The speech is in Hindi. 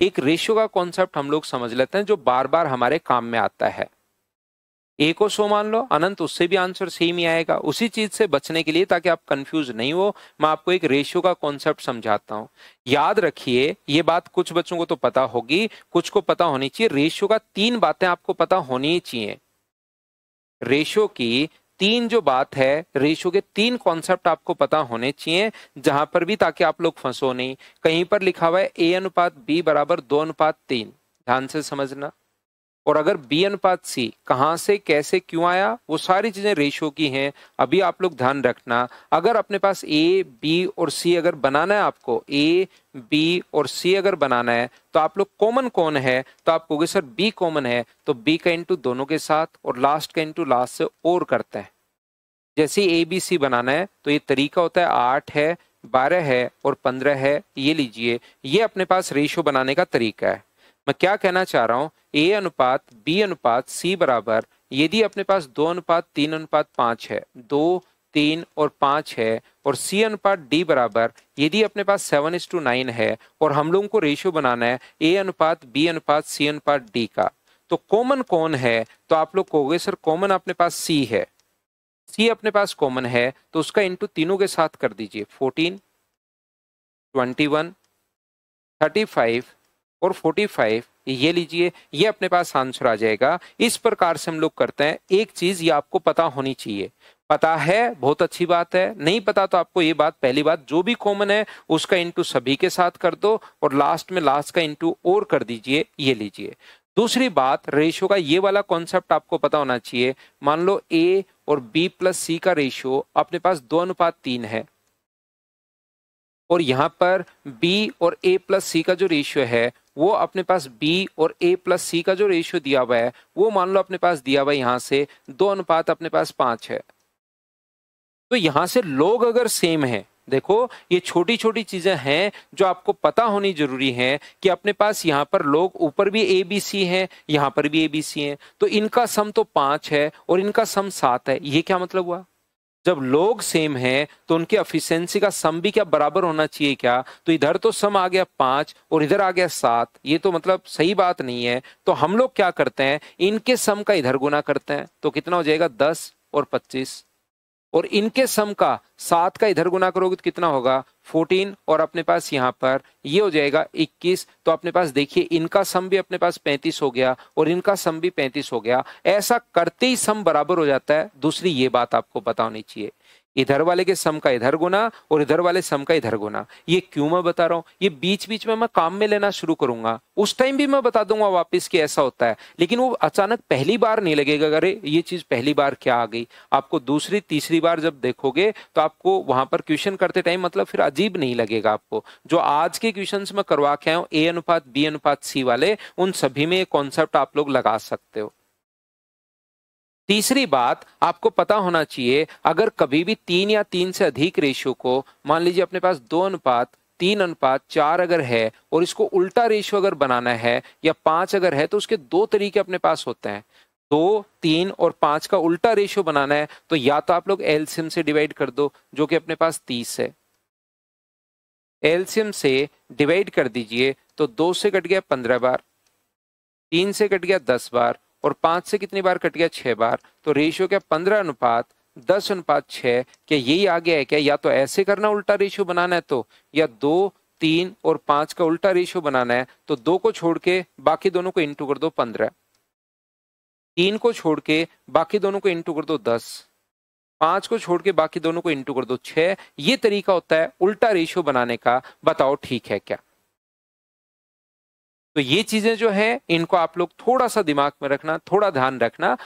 एक रेशियो का कॉन्सेप्ट हम लोग समझ लेते हैं जो बार बार हमारे काम में आता है। ए को 100 मान लो, अनंत उससे भी आंसर सेम ही आएगा। उसी चीज से बचने के लिए, ताकि आप कंफ्यूज नहीं हो, मैं आपको एक रेशियो का कॉन्सेप्ट समझाता हूं। याद रखिए, ये बात कुछ बच्चों को तो पता होगी, कुछ को पता होनी चाहिए। रेशियो का 3 बातें आपको पता होनी ही चाहिए। रेशियो की 3 जो बात है, रेशियो के 3 कॉन्सेप्ट आपको पता होने चाहिए जहां पर भी, ताकि आप लोग फंसो नहीं। कहीं पर लिखा हुआ है ए अनुपात बी बराबर 2:3, ध्यान से समझना। और अगर बी अनुपात सी कहां से, कैसे, क्यों आया, वो सारी चीजें रेशियो की हैं। अभी आप लोग ध्यान रखना, अगर अपने पास ए बी और सी अगर बनाना है, आपको ए बी और सी अगर बनाना है, तो आप लोग कॉमन कौन है, तो आप कहोगे सर बी कॉमन है, तो बी का इंटू दोनों के साथ और लास्ट का इंटू लास्ट से और करते हैं। जैसे ए बी सी बनाना है तो ये तरीका होता है, 8 है, 12 है और 15 है। ये लीजिए, ये अपने पास रेशियो बनाने का तरीका है। मैं क्या कहना चाह रहा हूं, ए अनुपात बी अनुपात सी बराबर, यदि अपने पास 2:3:5 है, 2, 3 और 5 है, और सी अनुपात डी बराबर, यदि अपने पास 7:9 है, और हम लोगों को रेशियो बनाना है ए अनुपात बी अनुपात सी अनुपात डी का, तो कॉमन कौन है, तो आप लोग कहोगे सर कॉमन अपने पास सी है। सी अपने पास कॉमन है, तो उसका इंटू तीनों के साथ कर दीजिए, 14, 21, 35 और 45। ये लीजिए, ये अपने पास आंसर आ जाएगा। इस प्रकार से हम लोग करते हैं। एक चीज ये आपको पता होनी चाहिए, पता है बहुत अच्छी बात है, नहीं पता तो आपको ये बात, पहली बात, जो भी कॉमन है उसका इंटू सभी के साथ कर दो और लास्ट में लास्ट का इंटू और कर दीजिए। ये लीजिए। दूसरी बात, रेशियो का ये वाला कॉन्सेप्ट आपको पता होना चाहिए। मान लो ए और बी प्लस सी का रेशियो अपने पास 2:3 है, और यहां पर b और a प्लस सी का जो रेशियो है, वो अपने पास b और a प्लस सी का जो रेशियो दिया हुआ है, वो मान लो अपने पास दिया हुआ है यहां से 2 अपने पास 5 है। तो यहां से लोग अगर सेम है, देखो ये छोटी छोटी चीजें हैं जो आपको पता होनी जरूरी है, कि अपने पास यहाँ पर लोग ऊपर भी ए बी सी है, यहाँ पर भी ए बी सी है, तो इनका सम तो 5 है और इनका सम 7 है। ये क्या मतलब हुआ, जब लोग सेम हैं तो उनकी एफिशिएंसी का सम भी क्या बराबर होना चाहिए क्या, तो इधर तो सम आ गया 5 और इधर आ गया 7, ये तो मतलब सही बात नहीं है। तो हम लोग क्या करते हैं, इनके सम का इधर गुना करते हैं, तो कितना हो जाएगा 10 और 25, और इनके सम का 7 का इधर गुना करोगे तो कितना होगा 14, और अपने पास यहाँ पर ये हो जाएगा 21। तो अपने पास देखिए, इनका सम भी अपने पास 35 हो गया और इनका सम भी 35 हो गया। ऐसा करते ही सम बराबर हो जाता है। दूसरी ये बात आपको पता होनी चाहिए, इधर वाले के सम का इधर गुना और इधर वाले सम का इधर गुना। ये क्यों मैं बता रहा हूं, ये बीच बीच में मैं काम में लेना शुरू करूंगा, उस टाइम भी मैं बता दूंगा वापस कि ऐसा होता है, लेकिन वो अचानक पहली बार नहीं लगेगा, अरे ये चीज पहली बार क्या आ गई। आपको दूसरी तीसरी बार जब देखोगे तो आपको वहां पर क्वेश्चन करते टाइम मतलब फिर अजीब नहीं लगेगा आपको। जो आज के क्वेश्चन मैं करवा के आया हूं ए अनुपात बी अनुपात सी वाले, उन सभी में कॉन्सेप्ट आप लोग लगा सकते हो। तीसरी बात आपको पता होना चाहिए, अगर कभी भी 3 या 3 से अधिक रेशियो को, मान लीजिए अपने पास 2:3:4 अगर है, और इसको उल्टा रेशियो अगर बनाना है या 5 अगर है, तो उसके 2 तरीके अपने पास होते हैं। 2, 3 और 5 का उल्टा रेशियो बनाना है तो या तो आप लोग एलसीएम से डिवाइड कर दो, जो कि अपने पास 30 है। एलसीएम से डिवाइड कर दीजिए तो 2 से कट गया 15 बार, 3 से कट गया 10 बार, और 5 से कितनी बार कट गया 6 बार। तो रेशियो क्या 15:10:6। क्या यही आ गया है क्या, या तो ऐसे करना उल्टा रेशियो बनाना है तो, या 2, 3 और 5 का उल्टा रेशियो बनाना है तो 2 को छोड़ के बाकी दोनों को इंटू कर दो 15, 3 को छोड़ के बाकी दोनों को इंटू कर दो 10, 5 को छोड़ के बाकी दोनों को इंटू कर दो 6। ये तरीका होता है उल्टा रेशियो बनाने का। बताओ ठीक है क्या। तो ये चीजें जो है, इनको आप लोग थोड़ा सा दिमाग में रखना, थोड़ा ध्यान रखना।